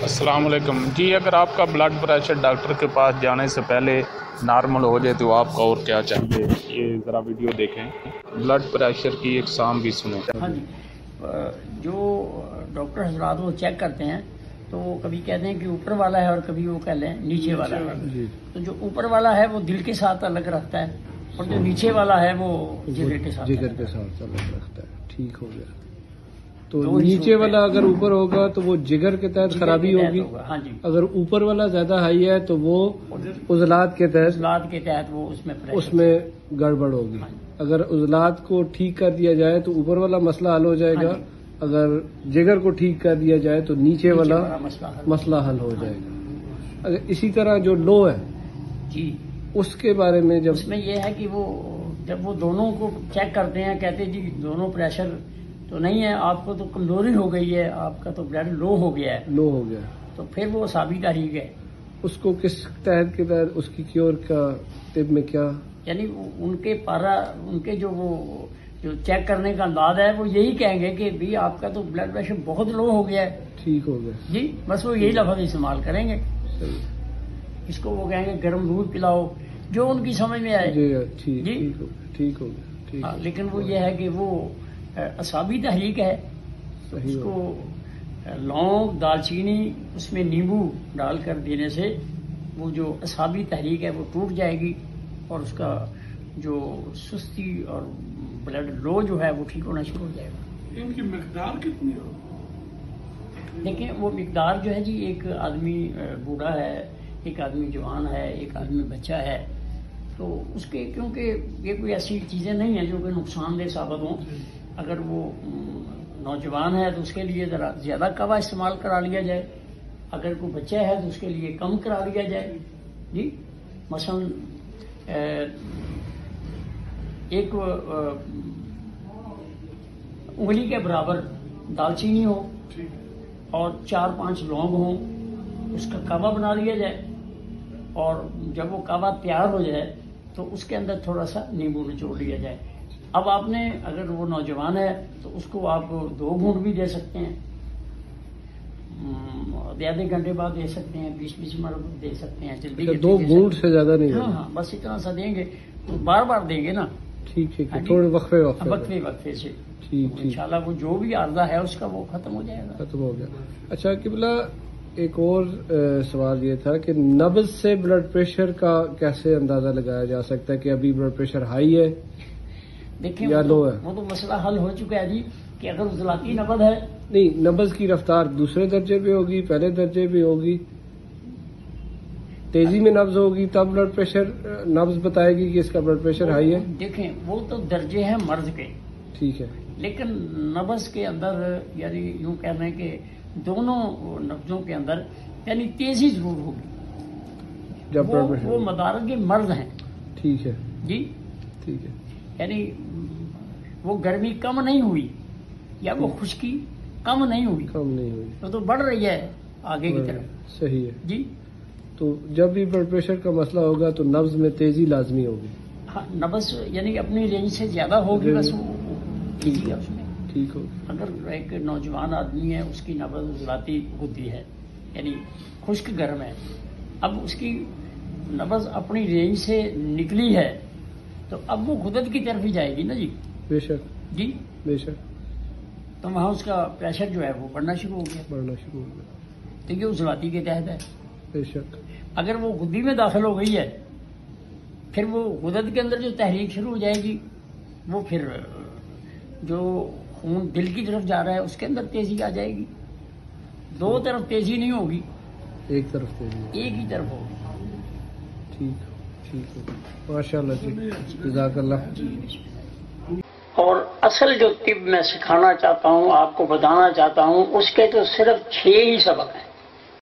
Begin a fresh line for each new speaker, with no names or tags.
السلام علیکم جی، اگر آپ کا بلڈ پریشر ڈاکٹر کے پاس جانے سے پہلے نارمل ہو جائے تو آپ کا اور کیا چاہیے، یہ ذرا ویڈیو دیکھیں، بلڈ پریشر کی اقسام بھی سنیں۔
ہاں جی، جو ڈاکٹر حضرات وہ چیک کرتے ہیں تو وہ کبھی کہتے ہیں کہ اوپر والا ہے اور کبھی وہ کہہ لیں نیچے والا ہے۔ تو جو اوپر والا ہے وہ دل کے ساتھ الگ رکھتا ہے اور جو نیچے والا ہے وہ جگر کے ساتھ
الگ رکھتا ہے۔ ٹھیک ہو گیا۔ تو نیچے والا اگر اوپر ہوگا تو وہ جگر کے تحت خرابی ہوگی،
ہاں جی۔
اگر اوپر والا زیادہ ہائی ہے تو وہ عضلات کے
تحت وہ
اس میں گڑبڑ ہوگی۔ اگر عضلات کو ٹھیک کر دیا جائے تو اوپر والا مسئلہ حل ہو جائے گا، اگر جگر کو ٹھیک کر دیا جائے تو نیچے والا مسئلہ حل ہو جائے گا۔ اگر اسی طرح جو لو ہے
جی،
اس کے بارے میں
اس میں یہ ہے کہ وہ جب وہ دونوں کو چیک کرتے ہیں کہتے جی دونوں پریشر تو نہیں ہے، آپ کو تو کمزوری ہو گئی ہے، آپ کا تو بلڈ لو ہو گیا ہے، تو پھر وہ اعصابی تحریک ہے۔
اس کو کس تحت کے تحت اس کی کیور کا طب میں کیا،
یعنی ان کے جو چیک کرنے کا انداز ہے وہ یہی کہیں گے کہ بھی آپ کا تو بلڈ پریشر بہت لو ہو گیا ہے،
ٹھیک ہو گیا
جی، بس وہ یہی لفظ استعمال کریں گے۔ اس کو وہ کہیں گے گرم دودھ پلاؤ، جو ان کی سمجھ میں آئے
جی، ٹھیک ہو گیا۔
لیکن وہ یہ ہے کہ وہ اعصابی تحریک ہے، اس کو لونگ دال چینی اس میں نیمبو ڈال کر دینے سے وہ جو اعصابی تحریک ہے وہ ٹوٹ جائے گی اور اس کا جو سستی اور بلڈ لو جو ہے وہ ٹھیک ہونا شروع ہو جائے گا۔
ان کی مقدار کتنی ہو؟
دیکھیں وہ مقدار جو ہے جی، ایک آدمی بوڑھا ہے، ایک آدمی جوان ہے، ایک آدمی بچہ ہے، تو اس کے کیونکہ یہ کوئی ایسی چیزیں نہیں ہیں جو کہ نقصان دہ ثابت ہوں۔ اگر وہ نوجوان ہے تو اس کے لیے ذرا زیادہ قہوہ استعمال کرا لیا جائے، اگر کوئی بچہ ہے تو اس کے لیے کم کرا لیا جائے، جی۔ مثلا ایک انگلی کے برابر دال چینی ہو اور 4-5 لونگ ہوں، اس کا قہوہ بنا لیا جائے اور جب وہ قہوہ تیار ہو جائے تو اس کے اندر تھوڑا سا نیمبو نچوڑ لیا جائے۔ اب آپ نے اگر وہ نوجوان ہے تو اس کو آپ 2 گھونٹ بھی دے سکتے ہیں، آدھے گھنٹے بعد دے سکتے ہیں، 20 منٹ دے سکتے ہیں، جلدی
2 گھونٹ سے زیادہ نہیں؟
ہاں، بس اتنا سا دیں گے تو بار بار دیں گے نا،
ٹھیک، تھوڑے
وقفے سے
ٹھیک،
انشاءاللہ وہ جو بھی عارضہ ہے اس کا وہ ختم ہو جائے گا۔
ختم ہو گیا۔ اچھا قبلہ، ایک اور سوال یہ تھا کہ نبض سے بلڈ پریشر کا کیسے اندازہ لگایا جا سکتا ہے کہ ابھی بلڈ پریشر ہائی ہے
دیکھیں
یا لو ہے؟
وہ تو مسئلہ حل ہو چکا ہے جی، کہ اگر عضلاتی نبض ہے،
نہیں، نبض کی رفتار دوسرے درجے پہ ہوگی، پہلے درجے پہ ہوگی، تیزی میں نبض ہوگی تب بلڈ پریشر نبض بتائے گی کہ اس کا بلڈ پریشر ہائی ہے؟
دیکھیں وہ تو درجے ہیں مرض کے،
ٹھیک ہے،
لیکن نبض کے اندر یعنی یوں کہہ رہے ہیں کہ دونوں نبضوں کے اندر یعنی تیزی ضرور ہوگی
جب
وہ مدارج کے مرض ہیں،
ٹھیک ہے
جی،
ٹھیک ہے،
یعنی وہ گرمی کم نہیں ہوئی یا وہ خشکی کم نہیں ہوئی وہ تو بڑھ رہی ہے آگے کی طرف،
صحیح ہے
جی۔
تو جب بھی بلڈ پریشر کا مسئلہ ہوگا تو نبض میں تیزی لازمی ہوگی،
ہاں، نبض یعنی اپنی رینج سے زیادہ ہوگی، بس تیزی ہے اس میں،
ٹھیک ہو۔
اگر ایک نوجوان آدمی ہے اس کی نبض عضلاتی ہوتی ہے یعنی خشک گرم ہے، اب اس کی نبض اپنی رینج سے نکلی ہے تو اب وہ غدد کی طرف ہی جائے گی نا جی،
بے شک،
جی،
بے شک،
تو وہاں اس کا پریشر جو ہے وہ بڑھنا شروع ہو گیا، تو یہ عضلاتی کے تحت ہے،
بے شک۔
اگر وہ غدی میں داخل ہو گئی ہے پھر وہ غدد کے اندر جو تحریک شروع ہو جائے گی، وہ پھر جو خون دل کی طرف جا رہا ہے اس کے اندر تیزی آ جائے گی، 2 طرف تیزی نہیں ہوگی،
ایک طرف تیزی،
ایک ہی طرف ہوگی۔
ٹھیک ہے، ماشاء اللہ جی، جزاک اللہ۔
اور اصل جو طب میں سکھانا چاہتا ہوں، آپ کو بتانا چاہتا ہوں، اس کے تو صرف 6 ہی سبق ہیں۔